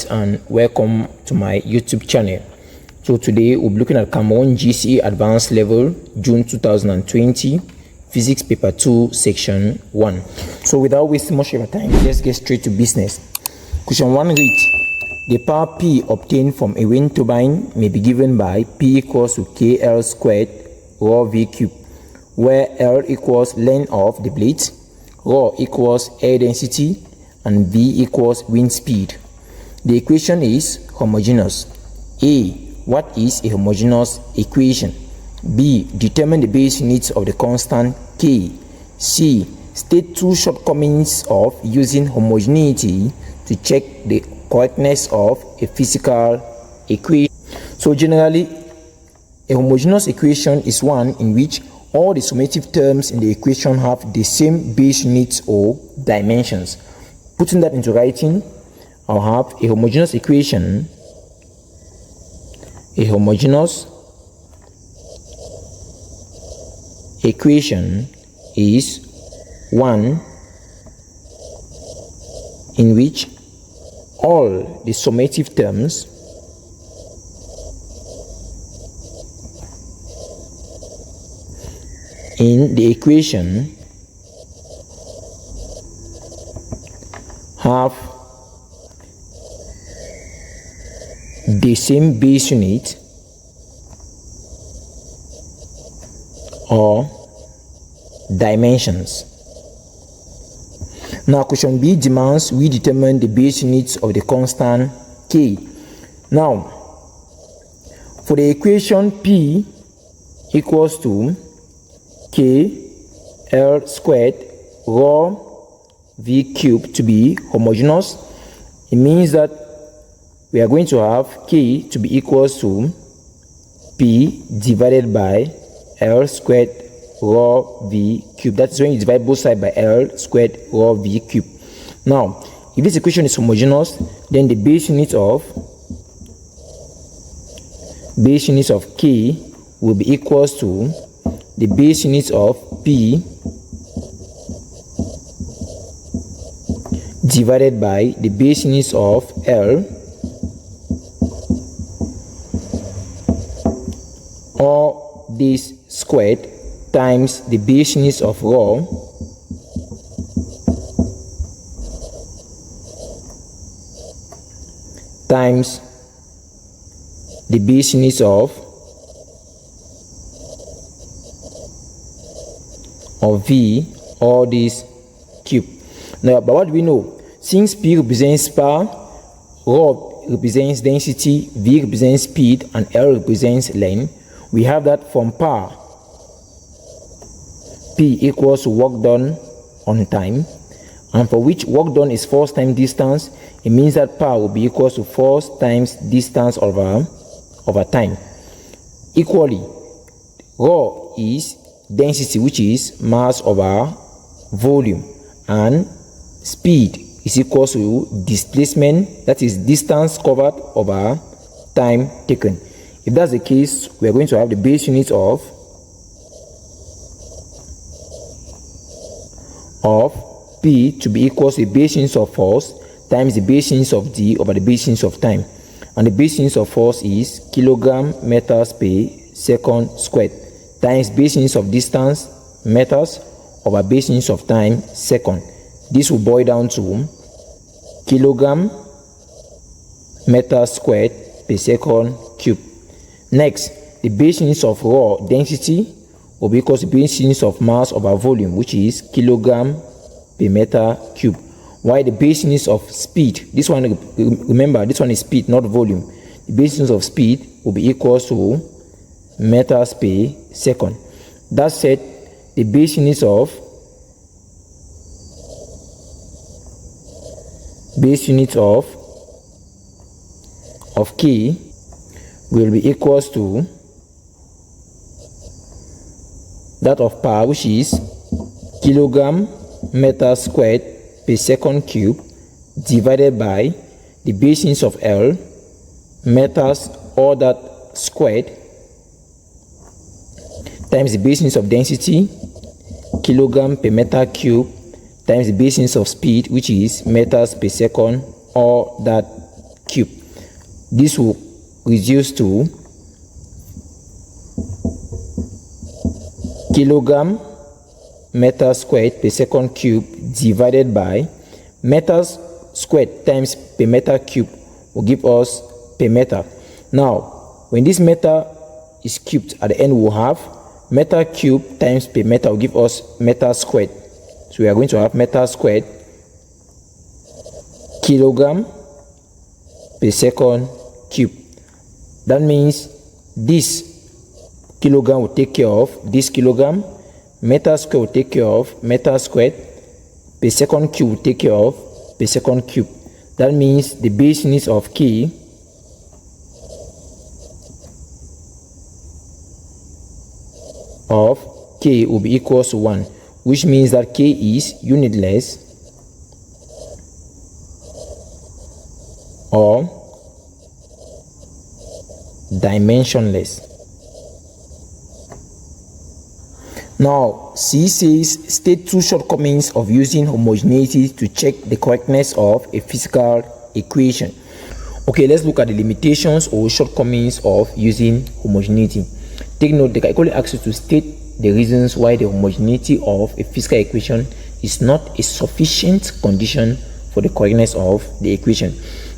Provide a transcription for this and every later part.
and welcome to my YouTube channel. So today we'll be looking at Cameroon GCE Advanced Level June 2020 Physics Paper 2 Section 1. So without wasting much of your time, let's get straight to business. Question 1 reads: the power P obtained from a wind turbine may be given by P equals to KL squared rho V cube, where L equals length of the blades, rho equals air density, and V equals wind speed. The equation is homogeneous. A. What is a homogeneous equation? B. Determine the base units of the constant K. C. State two shortcomings of using homogeneity to check the correctness of a physical equation. So generally, a homogeneous equation is one in which all the summative terms in the equation have the same base units or dimensions. Putting that into writing, I'll have a homogeneous equation. A homogeneous equation is one in which all the summative terms in the equation have the same base unit or dimensions. Now question B demands we determine the base units of the constant K. Now for the equation P equals to K L squared rho V cube to be homogeneous, it means that we are going to have K to be equals to P divided by L squared rho V cube. That's when you divide both sides by L squared rho V cube. Now, if this equation is homogeneous, then the base units of K will be equals to the base units of P divided by the base units of L, all this squared times the base units of rho times the base units of V, all this cube. Now, but what do we know? Since P represents power, rho represents density, V represents speed, and L represents length, we have that from power, P equals to work done on time, and for which work done is force times distance, it means that power will be equals to force times distance over time. Equally, rho is density, which is mass over volume, and speed is equal to displacement, that is distance covered over time taken. If that's the case, we are going to have the base units of P to be equal to the base units of force times the base units of D over the base units of time. And the base units of force is kilogram meters per second squared times base units of distance meters over base units of time second. This will boil down to kilogram meters squared per second cube. Next, the base units of rho density will be equal to base units of mass over volume, which is kilogram per meter cube. While the base units of speed, this one, remember, this one is speed, not volume. The base units of speed will be equal to meters per second. That said, the base units of K will be equals to that of power, which is kilogram meters squared per second cube divided by the base units of L, meters, all that squared, times the base units of density, kilogram per meter cube, times the base units of speed, which is meters per second, all that cube. This will reduce to kilogram meter squared per second cube divided by meters squared times per meter cube will give us per meter. Now, when this meter is cubed, at the end we'll have meter cube times per meter will give us meter squared. So we are going to have meter squared kilogram per second cube. That means this kilogram will take care of this kilogram, meter squared will take care of meter squared, per second cube will take care of per second cube. That means the base units of K will be equals to 1, which means that K is unitless or dimensionless. Now, C says state two shortcomings of using homogeneity to check the correctness of a physical equation. Okay, let's look at the limitations or shortcomings of using homogeneity. Take note, they can equally ask you to state the reasons why the homogeneity of a physical equation is not a sufficient condition for the correctness of the equation.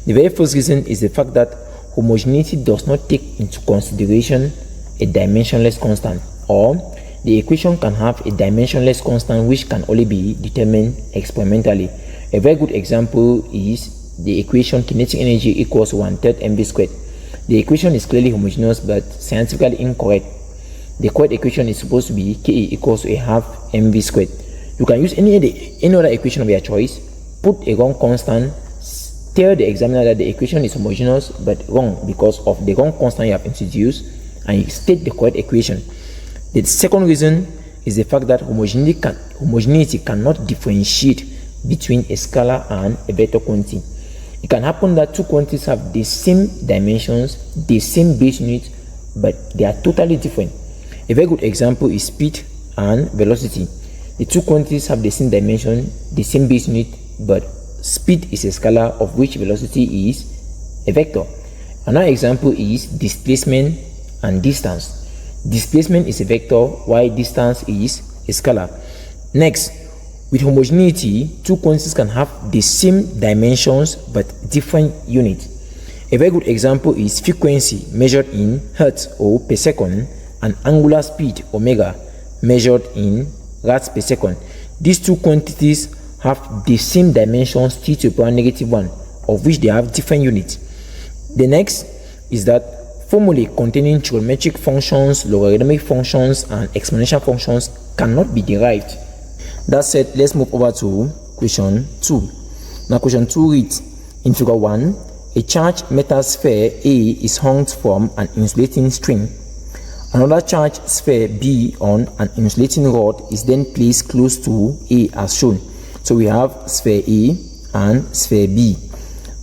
The very first reason is the fact that homogeneity does not take into consideration a dimensionless constant, or the equation can have a dimensionless constant which can only be determined experimentally. A very good example is the equation kinetic energy equals 1/3 mv squared. The equation is clearly homogeneous but scientifically incorrect. The correct equation is supposed to be Ke equals to 1/2 mv squared. You can use any other equation of your choice, put a wrong constant, tell the examiner that the equation is homogeneous but wrong because of the wrong constant you have introduced, and you state the correct equation. The second reason is the fact that homogeneity cannot differentiate between a scalar and a vector quantity. It can happen that two quantities have the same dimensions, the same base unit, but they are totally different. A very good example is speed and velocity. The two quantities have the same dimension, the same base unit, but speed is a scalar of which velocity is a vector. Another example is displacement and distance. Displacement is a vector while distance is a scalar. Next, with homogeneity, two quantities can have the same dimensions but different units. A very good example is frequency measured in hertz or per second, and angular speed omega measured in rads per second. These two quantities have the same dimensions t to the power -1, of which they have different units. The next is that formulae containing trigonometric functions, logarithmic functions, and exponential functions cannot be derived. That said, let's move over to question 2. Now question 2 reads, in figure 1, a charged metal sphere A is hung from an insulating string. Another charged sphere B on an insulating rod is then placed close to A as shown. So we have sphere A and sphere B.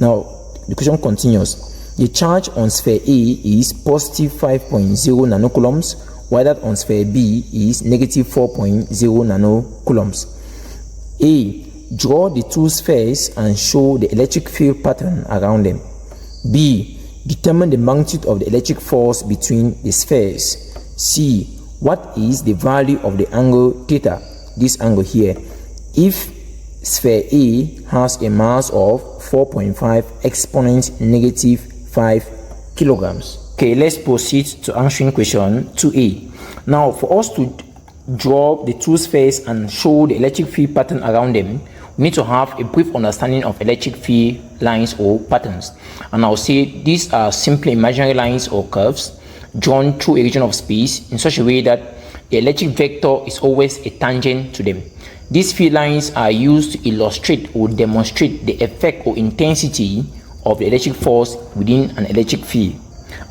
Now the question continues. The charge on sphere A is positive 5.0 nanocoulombs, while that on sphere B is negative 4.0 nanocoulombs. A. Draw the two spheres and show the electric field pattern around them. B. Determine the magnitude of the electric force between the spheres. C. What is the value of the angle theta, this angle here, if sphere A has a mass of 4.5 exponent negative 5 kilograms. Okay, let's proceed to answering question 2a. Now, for us to draw the two spheres and show the electric field pattern around them, we need to have a brief understanding of electric field lines or patterns. And I'll say these are simply imaginary lines or curves drawn through a region of space in such a way that the electric vector is always a tangent to them. These field lines are used to illustrate or demonstrate the effect or intensity of the electric force within an electric field.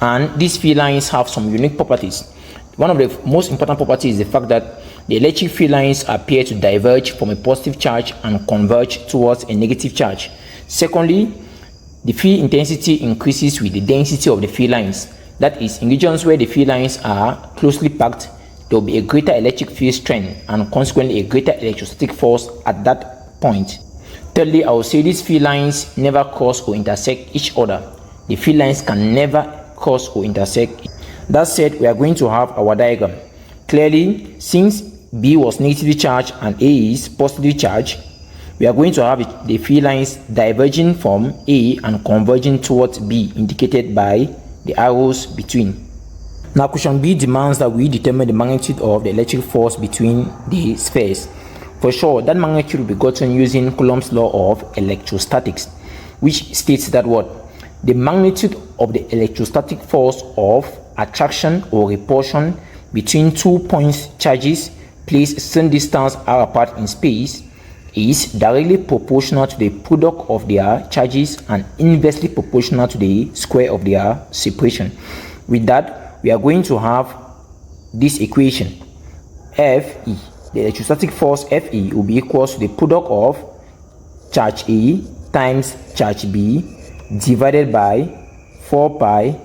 And these field lines have some unique properties. One of the most important properties is the fact that the electric field lines appear to diverge from a positive charge and converge towards a negative charge. Secondly, the field intensity increases with the density of the field lines. That is, in regions where the field lines are closely packed, there will be a greater electric field strength and consequently a greater electrostatic force at that point. Thirdly, I will say these field lines never cross or intersect each other. the field lines can never cross or intersect. That said, we are going to have our diagram. Clearly, since B was negatively charged and A is positively charged, we are going to have the field lines diverging from A and converging towards B, indicated by the arrows between. Now, question B demands that we determine the magnitude of the electric force between the spheres. For sure, that magnitude will be gotten using Coulomb's law of electrostatics, which states that what? The magnitude of the electrostatic force of attraction or repulsion between 2 point charges placed some distance r apart in space is directly proportional to the product of their charges and inversely proportional to the square of their separation. With that, we are going to have this equation. Fe, the electrostatic force Fe, will be equal to the product of charge A times charge B divided by 4 pi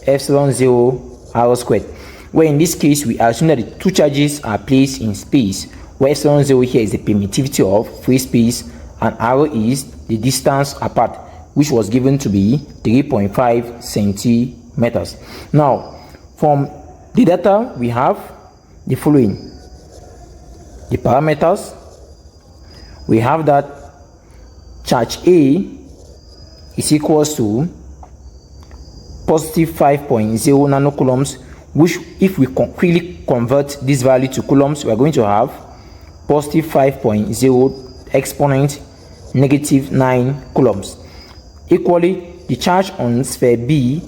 epsilon 0 r squared, where in this case we assume that the two charges are placed in space, where epsilon 0 here is the permittivity of free space and r is the distance apart, which was given to be 3.5 centimeters. Now, from the data we have the following. The parameters, we have that charge A is equals to positive 5.0 nanocoulombs, which if we quickly convert this value to coulombs, we are going to have positive 5.0 exponent negative 9 coulombs. Equally, the charge on sphere B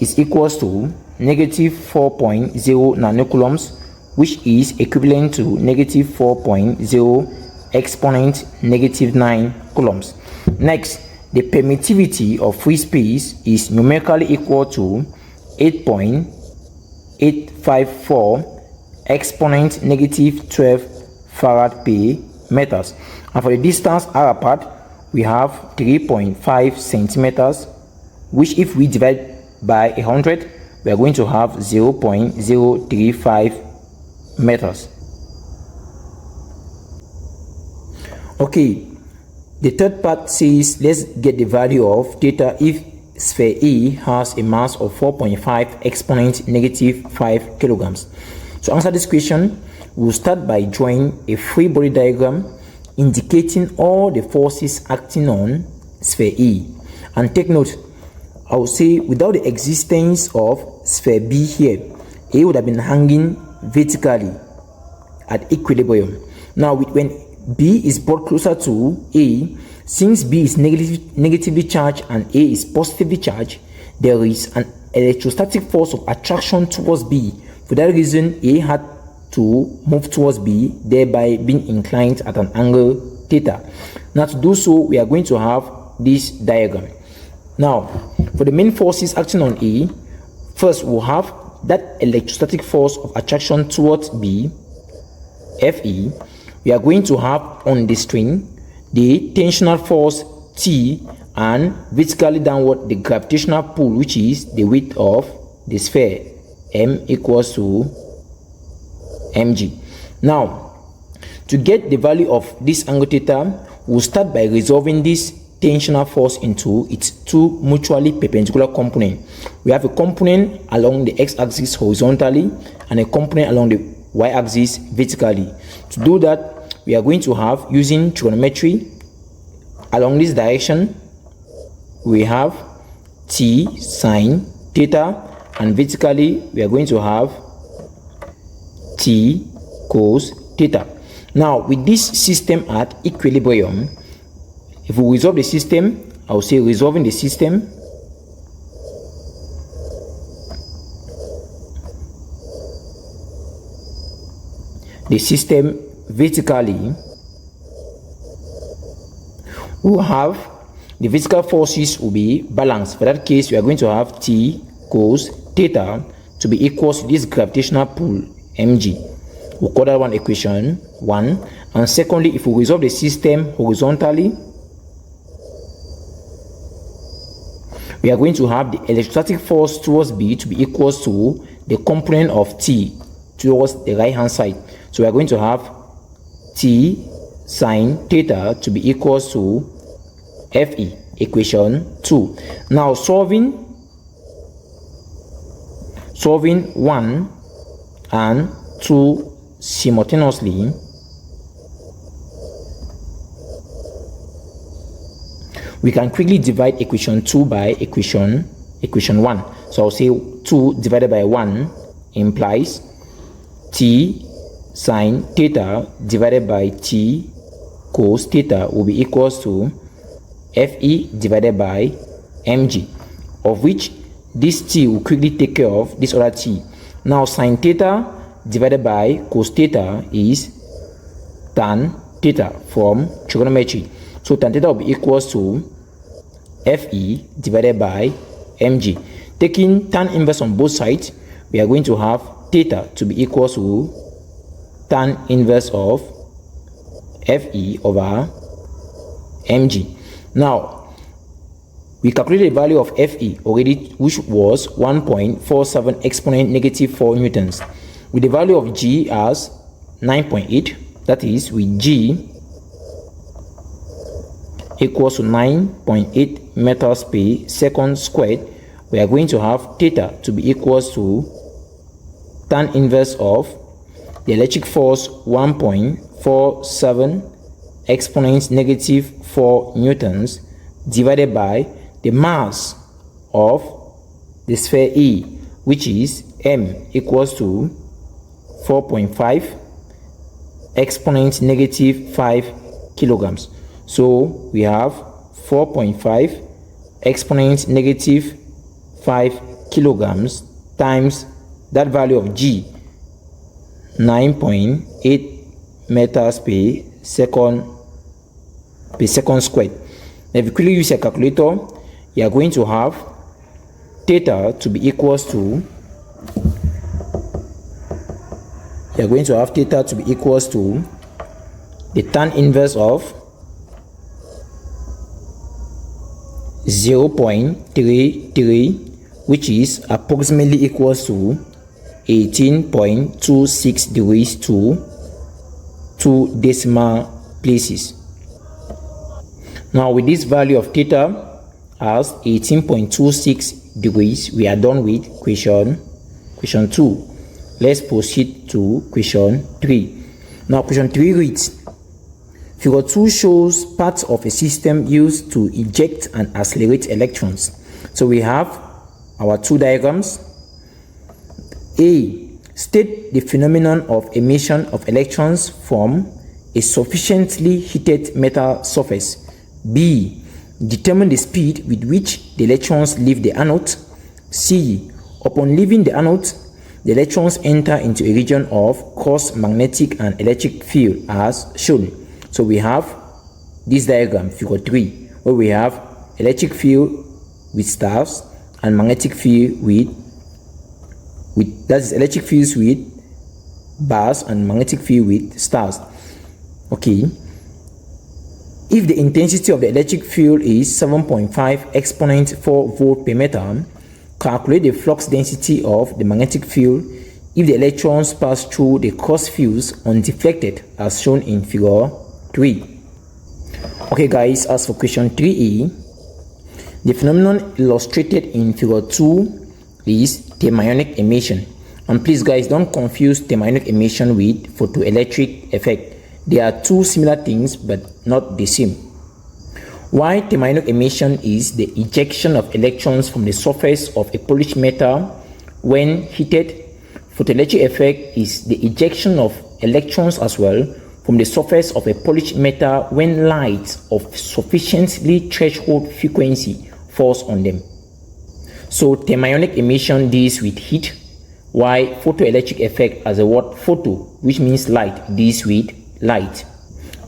is equals to negative 4.0 nanocoulombs, which is equivalent to negative 4.0 exponent negative 9 coulombs. Next, the permittivity of free space is numerically equal to 8.854 exponent negative 12 farad per meters. And for the distance r apart, we have 3.5 centimeters, which if we divide by 100, we are going to have 0.035 meters. Okay, the third part says let's get the value of theta if sphere A has a mass of 4.5 exponent negative 5 kilograms. To answer this question, we'll start by drawing a free body diagram indicating all the forces acting on sphere A. And take note, I will say without the existence of sphere B here, A would have been hanging vertically at equilibrium. Now, when B is brought closer to A, since B is negatively charged and A is positively charged, there is an electrostatic force of attraction towards B. For that reason, A had to move towards B, thereby being inclined at an angle theta. Now, to do so, we are going to have this diagram. Now, for the main forces acting on A, first we'll have that electrostatic force of attraction towards B, Fe. We are going to have on the string the tensional force T, and vertically downward the gravitational pull, which is the width of the sphere, M equals to mg. Now, to get the value of this angle theta, we'll start by resolving this tensional force into its two mutually perpendicular components. We have a component along the x-axis horizontally and a component along the y-axis vertically. To do that, we are going to have, using trigonometry, along this direction we have t sine theta, and vertically we are going to have t cos theta. Now, with this system at equilibrium, if we resolve the system, I will say resolving the system, vertically, we will have the vertical forces will be balanced. For that case, we are going to have t cos theta to be equal to this gravitational pull mg. We'll call that one equation 1. And secondly, if we resolve the system horizontally, we are going to have the electrostatic force towards B to be equal to the component of T towards the right hand side. So we are going to have T sine theta to be equal to Fe, equation 2. Now, solving Solving 1 and 2 simultaneously, we can quickly divide equation 2 by equation 1. So I'll say 2 divided by 1 implies t sine theta divided by t cos theta will be equals to Fe divided by mg, of which this t will quickly take care of this other t. Now sine theta divided by cos theta is tan theta from trigonometry. So tan theta will be equals to Fe divided by mg. Taking tan inverse on both sides, we are going to have theta to be equal to tan inverse of Fe over mg. Now, we calculated the value of Fe already, which was 1.47 exponent negative 4 newtons, with the value of g as 9.8. That is, with g equals to 9.8 meters per second squared, we are going to have theta to be equals to tan inverse of the electric force 1.47 exponent negative 4 newtons divided by the mass of the sphere E, which is m equals to 4.5 exponent negative 5 kilograms. So we have 4.5 exponent negative 5 kilograms times that value of g, 9.8 meters per second squared. Now if you quickly use a calculator, you are going to have theta to be equals to the tan inverse of 0.33, which is approximately equals to 18.26 degrees to 2 decimal places. Now with this value of theta as 18.26 degrees, we are done with question 2. Let's proceed to question 3. Now question 3 reads, Figure 2 shows parts of a system used to eject and accelerate electrons. So we have our two diagrams. A. State the phenomenon of emission of electrons from a sufficiently heated metal surface. B. Determine the speed with which the electrons leave the anode. C. Upon leaving the anode, the electrons enter into a region of cross magnetic and electric field as shown. So we have this diagram, figure 3, where we have electric field with stars and magnetic field with that is electric fields with bars and magnetic field with stars. Okay. If the intensity of the electric field is 7.5 exponent 4 volt per meter, calculate the flux density of the magnetic field if the electrons pass through the cross fields undeflected as shown in figure 3. Okay guys, as for question 3a, the phenomenon illustrated in figure 2 is thermionic emission. And please guys, don't confuse thermionic emission with photoelectric effect. They are two similar things but not the same. Why thermionic emission is the ejection of electrons from the surface of a polished metal when heated. Photoelectric effect is the ejection of electrons as well from the surface of a polished metal when light of sufficiently threshold frequency falls on them. So thermionic emission deals with heat, while photoelectric effect, as a word photo, which means light, deals with light.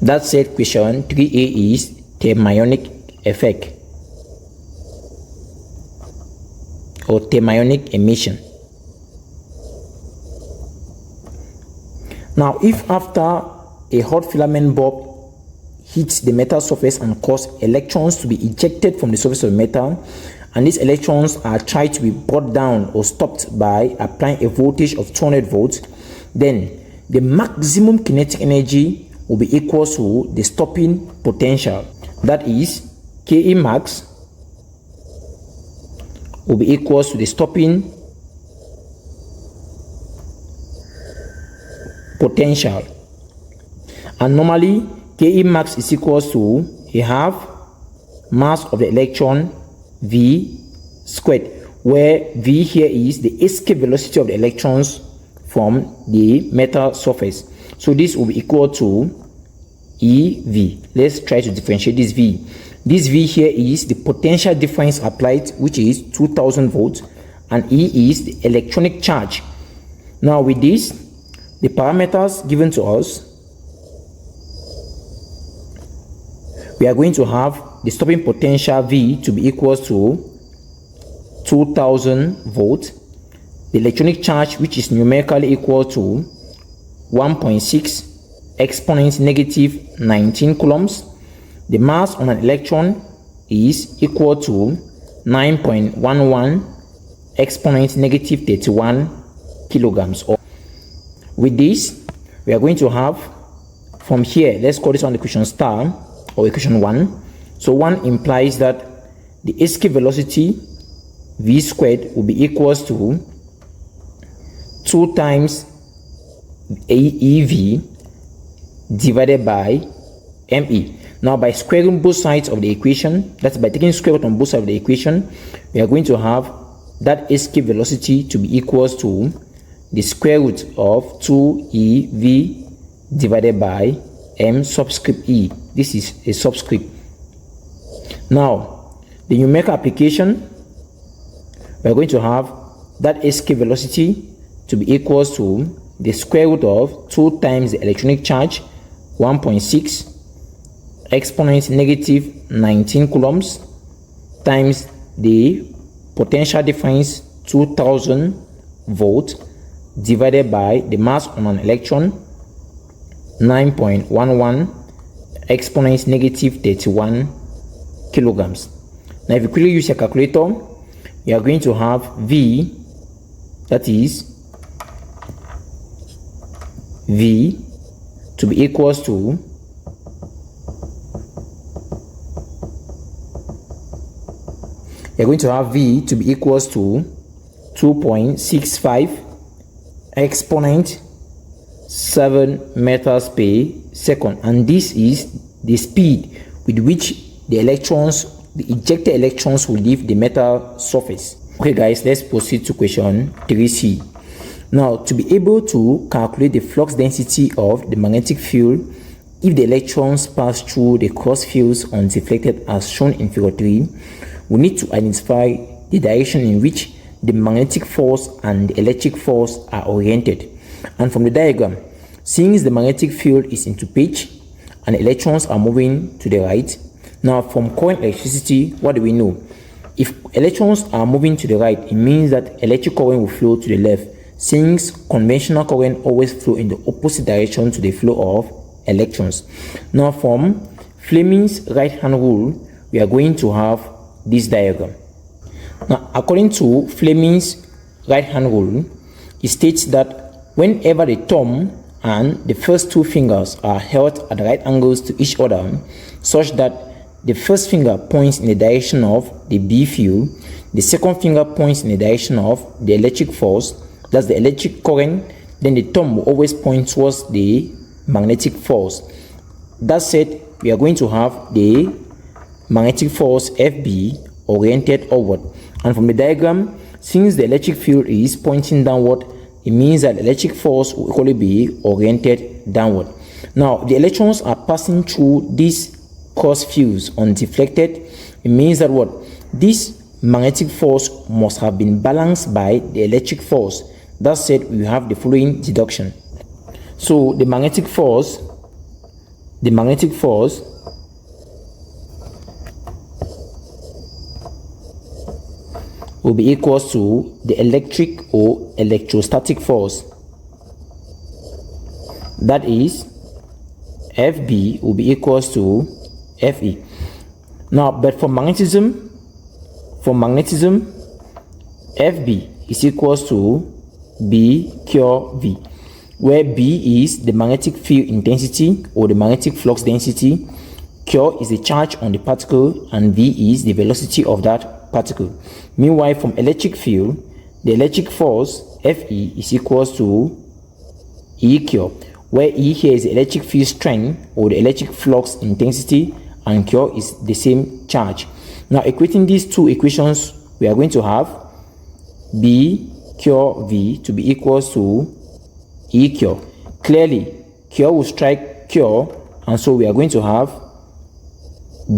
That said, question 3a is thermionic effect or thermionic emission. Now, if after a hot filament bulb hits the metal surface and causes electrons to be ejected from the surface of the metal, and these electrons are tried to be brought down or stopped by applying a voltage of 200 volts, then the maximum kinetic energy will be equal to the stopping potential. That is, Ke max will be equal to the stopping potential. And normally Ke max is equals to a half mass of the electron V squared, where V here is the escape velocity of the electrons from the metal surface. So this will be equal to EV. Let's try to differentiate this V. This V here is the potential difference applied, which is 2000 volts, and E is the electronic charge. Now with this, the parameters given to us, we are going to have the stopping potential V to be equals to 2000 volts, the electronic charge, which is numerically equal to 1.6 exponent negative 19 coulombs. The mass on an electron is equal to 9.11 exponent negative 31 kilograms. With this, we are going to have from here, let's call this one equation star or equation 1. So 1 implies that the escape velocity V squared will be equals to 2 times EV divided by ME. Now by squaring both sides of the equation, that's by taking square root on both sides of the equation, we are going to have that escape velocity to be equals to the square root of 2EV divided by M subscript E. This is a subscript. Now, the numerical application, we are going to have that escape velocity to be equals to the square root of 2 times the electronic charge, 1.6 exponent negative 19 coulombs, times the potential difference 2000 volts divided by the mass on an electron, 9.11 exponent negative 31 kilograms. Now if you quickly use your calculator, you are going to have V, that is V to be equals to you're going to have V to be equals to 2.65 exponent 7 meters per second, and this is the speed with which the electrons, the ejected electrons, will leave the metal surface. Okay guys, let's proceed to question 3C. Now, to be able to calculate the flux density of the magnetic field if the electrons pass through the cross fields undeflected as shown in figure 3, we need to identify the direction in which the magnetic force and the electric force are oriented. And from the diagram, since the magnetic field is into pitch and electrons are moving to the right, now from current electricity, what do we know? If electrons are moving to the right, it means that electric current will flow to the left, since conventional current always flow in the opposite direction to the flow of electrons. Now from Fleming's right hand rule, we are going to have this diagram. Now according to Fleming's right hand rule, it states that whenever the thumb and the first two fingers are held at right angles to each other, such that the first finger points in the direction of the B field, the second finger points in the direction of the electric force, that's the electric current, then the thumb will always point towards the magnetic force. That said, we are going to have the magnetic force FB oriented upward. And from the diagram, since the electric field is pointing downward, it means that the electric force will equally be oriented downward. Now, the electrons are passing through these cross fields undeflected. It means that what? This magnetic force must have been balanced by the electric force. That said, we have the following deduction. So the magnetic force will be equals to the electric or electrostatic force. That is, FB will be equals to FE. Now, but for magnetism, FB is equals to B cure V, where B is the magnetic field intensity or the magnetic flux density, cure is the charge on the particle, and V is the velocity of that particle. Meanwhile, from electric field, the electric force Fe is equals to E cure, where E here is the electric field strength or the electric flux intensity, and Q is the same charge. Now equating these two equations, we are going to have B Q V to be equals to E Q. Clearly, Q will strike Q, and so we are going to have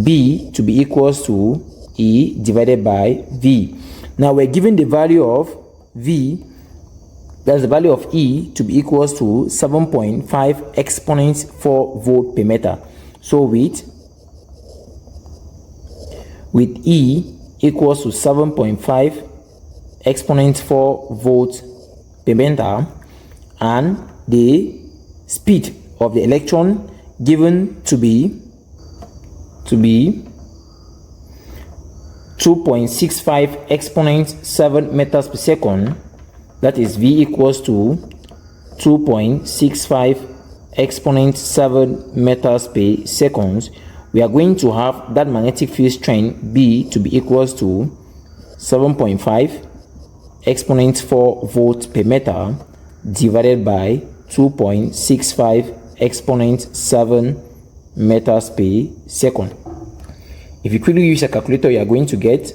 B to be equals to E divided by V. Now we're given the value of V, that's the value of E, to be equals to 7.5 exponent 4 volt per meter. So with E equals to 7.5 exponent 4 volt per meter, and the speed of the electron given to be 2.65 exponent 7 meters per second, that is V equals to 2.65 exponent 7 meters per second, we are going to have that magnetic field strength B to be equals to 7.5 exponent 4 volts per meter divided by 2.65 exponent 7 meters per second. If you quickly use a calculator, you are going to get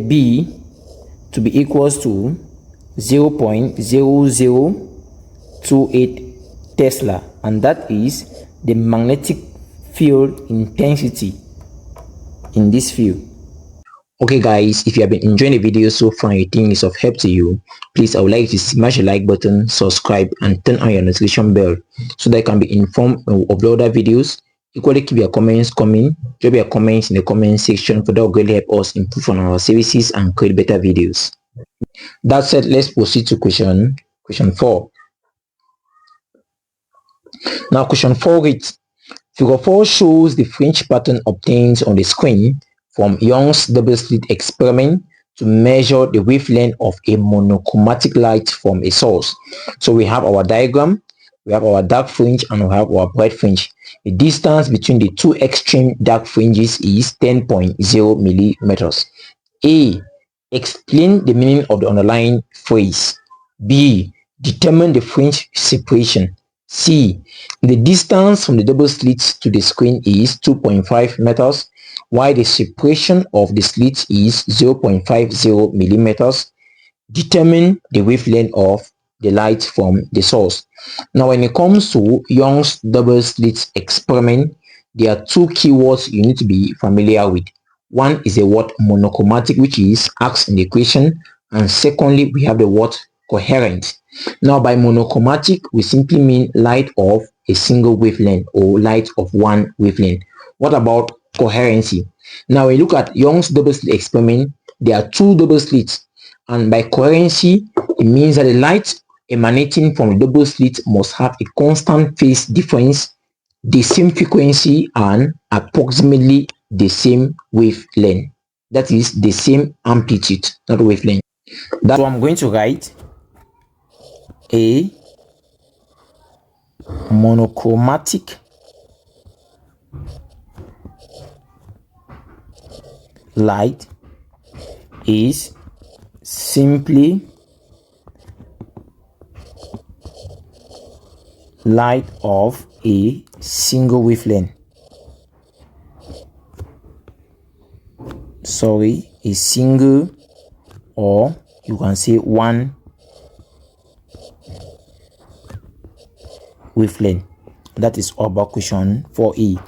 B to be equals to 0.0028 Tesla, and that is the magnetic field intensity in this field. Okay guys, if you have been enjoying the video so far and you think it's of help to you, please I would like you to smash the like button, subscribe, and turn on your notification bell so that you can be informed of the other videos. Equally, keep your comments coming. Drop your comments in the comment section, for that will greatly help us improve on our services and create better videos. That said, let's proceed to question 4. Now question 4 reads, Figure 4 shows the fringe pattern obtained on the screen from Young's double slit experiment to measure the wavelength of a monochromatic light from a source. So we have our diagram, we have our dark fringe, and we have our bright fringe. The distance between the two extreme dark fringes is 10.0 millimeters. A. Explain the meaning of the underlying phrase. B. Determine the fringe separation. C. The distance from the double slits to the screen is 2.5 meters, while the separation of the slits is 0.50 millimeters. Determine the wavelength of the light from the source. Now, when it comes to Young's double slit experiment, there are two keywords you need to be familiar with. One is the word monochromatic, which is asked in the equation, and secondly, we have the word coherent. Now, by monochromatic, we simply mean light of a single wavelength or light of one wavelength. What about coherency? Now, when you look at Young's double slit experiment, there are two double slits, and by coherency, it means that the light emanating from the double slit must have a constant phase difference, the same frequency, and approximately the same wavelength. That is the same amplitude, not wavelength. So I'm going to write a monochromatic light is simply light of a single wavelength. A single, or you can say one wavelength. That is all about question 4A.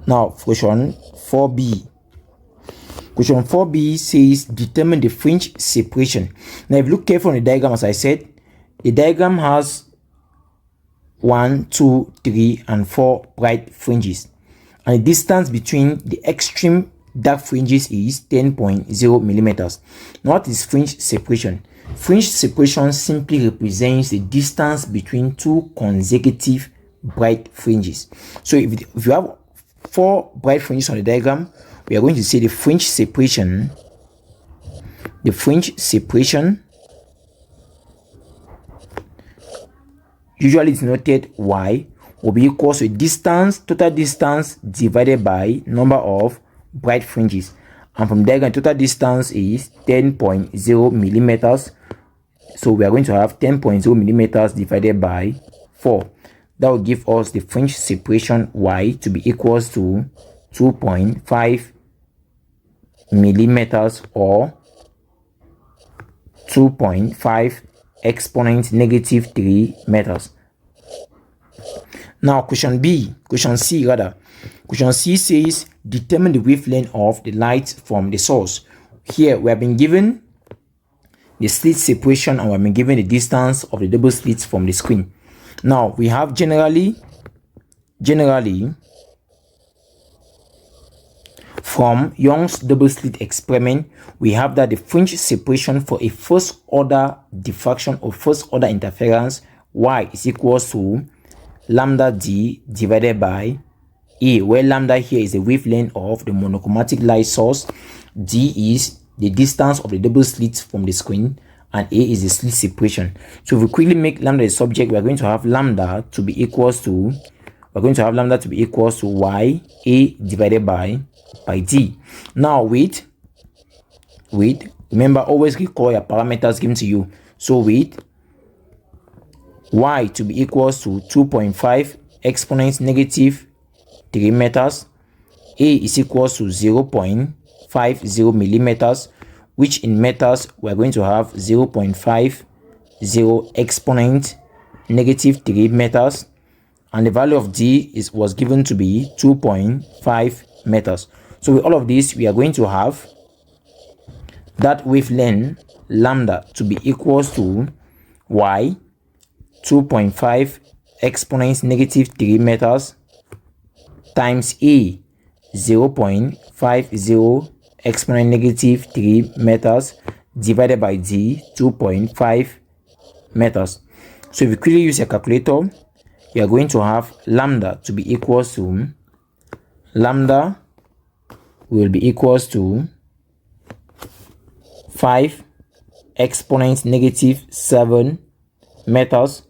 Now question 4B. Question 4B says determine the fringe separation. Now if you look carefully on the diagram, as I said, the diagram has 1, 2, 3, and 4 bright fringes, and the distance between the extreme dark fringes is 10.0 millimeters. Now what is fringe separation? Fringe separation simply represents the distance between two consecutive bright fringes. So if you have 4 bright fringes on the diagram, we are going to say the fringe separation usually denoted Y will be equal to total distance divided by number of bright fringes. and from diagram total distance is 10.0 millimeters. So we are going to have 10.0 millimeters divided by 4. That will give us the fringe separation y to be equals to 2.5 millimeters, or 2.5 exponent negative 3 meters. Now question C says determine the wavelength of the light from the source. Here we have been given the slit separation and we have been given the distance of the double slits from the screen. Now we have generally from Young's double slit experiment, we have that the fringe separation for a first order diffraction or first order interference y is equals to lambda d divided by a, where lambda here is the wavelength of the monochromatic light source, d is the distance of the double slit from the screen, and a is the slit separation. So if we quickly make lambda the subject, we are going to have lambda to be equals to y a divided by d. Now with remember, always recall your parameters given to you. So with y to be equals to 2.5 exponent negative 3 meters, a is equals to 0.50 millimeters, which in meters we are going to have 0.50 exponent negative 3 meters, and the value of d was given to be 2.5 meters. So with all of this, we are going to have that wavelength lambda to be equals to y 2.5 exponent negative 3 meters times a 0.50 exponent negative 3 meters divided by d 2.5 meters. So if you quickly use a calculator, you are going to have lambda to be equals to 5 exponent negative 7 meters,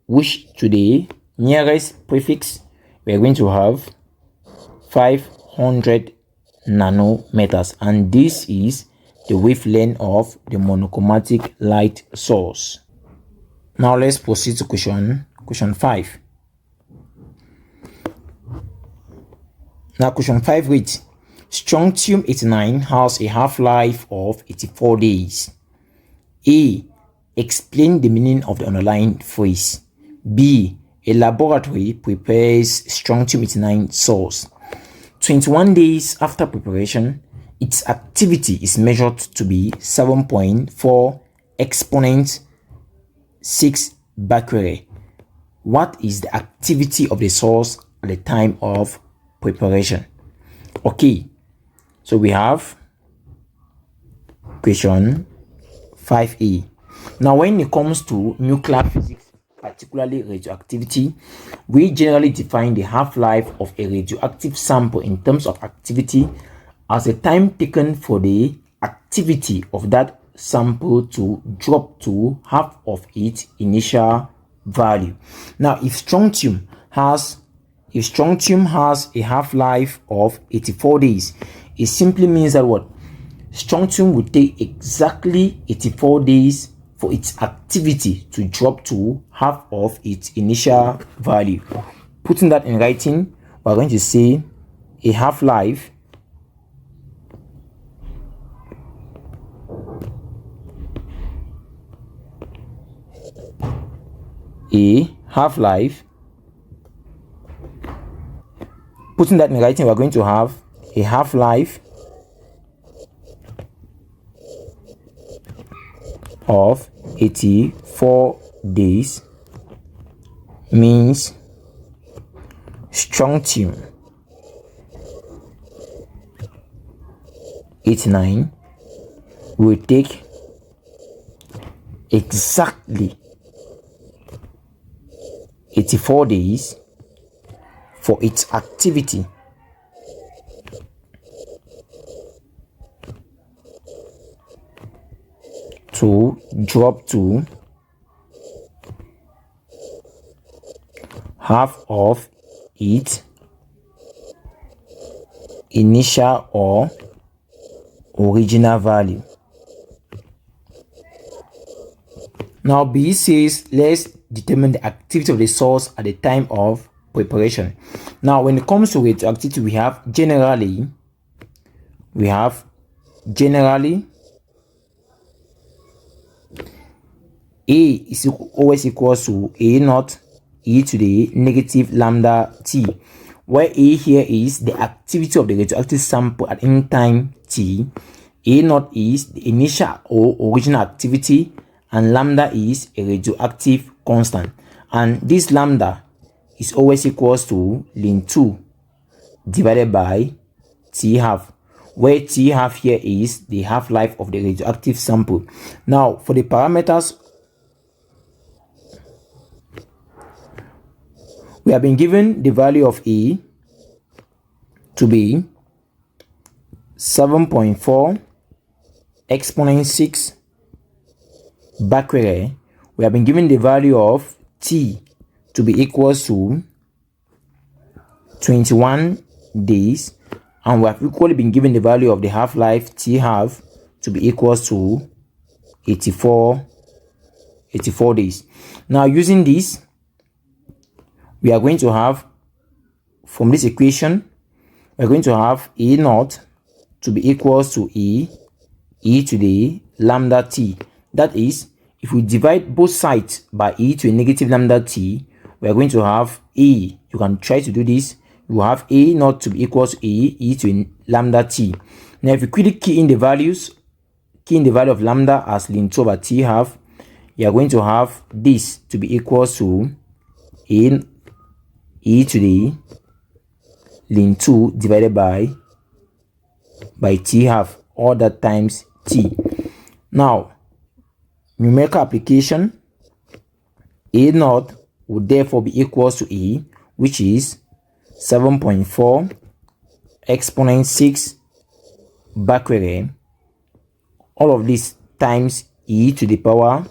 which to the nearest prefix we are going to have 500 nanometers, and this is the wavelength of the monochromatic light source. Now let's proceed to question 5. Now question 5 reads, strontium-89 has a half-life of 84 days. A. Explain the meaning of the underlying phrase. B. A laboratory prepares strontium-89 source. 21 days after preparation, its activity is measured to be 7.4 exponent 6 becquerel. What is the activity of the source at the time of preparation? Okay, so we have question 5a. Now when it comes to nuclear physics, particularly radioactivity, we generally define the half-life of a radioactive sample in terms of activity as the time taken for the activity of that sample to drop to half of its initial value. Now if strontium has a half-life of 84 days, it simply means that what? Strontium will take exactly 84 days for its activity to drop to half of its initial value. Putting that in writing, we're going to say a half-life putting that in writing, we're going to have a half-life of 84 days means strontium 89 will take exactly 84 days for its activity to drop to half of its initial or original value. Now B says let's determine the activity of the source at the time of preparation. Now when it comes to radioactivity, we have generally A is always equals to A naught e to the negative lambda t, where A here is the activity of the radioactive sample at any time t, A naught is the initial or original activity, and lambda is a radioactive constant. And this lambda is always equals to ln 2 divided by T half, where T half here is the half-life of the radioactive sample. Now for the parameters, we have been given the value of A to be 7.4 exponent 6 becquerel. We have been given the value of T to be equals to 21 days, and we have equally been given the value of the half-life T half to be equals to 84 days. Now using this, we are going to have, from this equation, we're going to have A naught to be equals to e to the lambda t. That is, if we divide both sides by e to a negative lambda t, we are going to have A. You can try to do this. You have A naught to be equals to e to a lambda t. Now if you quickly key in the value of lambda as ln 2 over t half, you are going to have this to be equals to e to the ln 2 divided by t half, all that times t. Now numerical application, A naught would therefore be equals to E, which is 7.4 exponent 6 becquerel, all of this times e to the power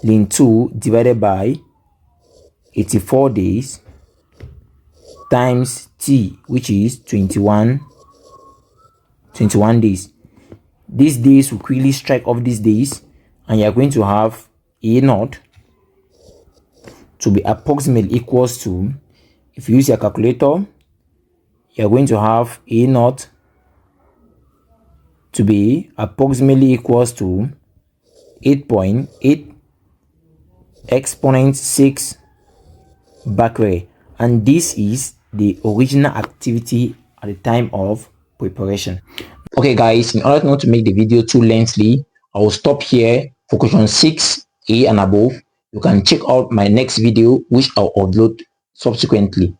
ln 2 divided by 84 days times t, which is 21 days. These days will quickly strike off these days, and you are going to have A naught to be approximately equals to, if you use your calculator, you are going to have A naught to be approximately equals to 8.8 exponent 6 becquerel, and this is the original activity at the time of preparation. Okay guys, in order not to make the video too lengthy, I will stop here for question 6A and above. You can check out my next video which I'll upload subsequently.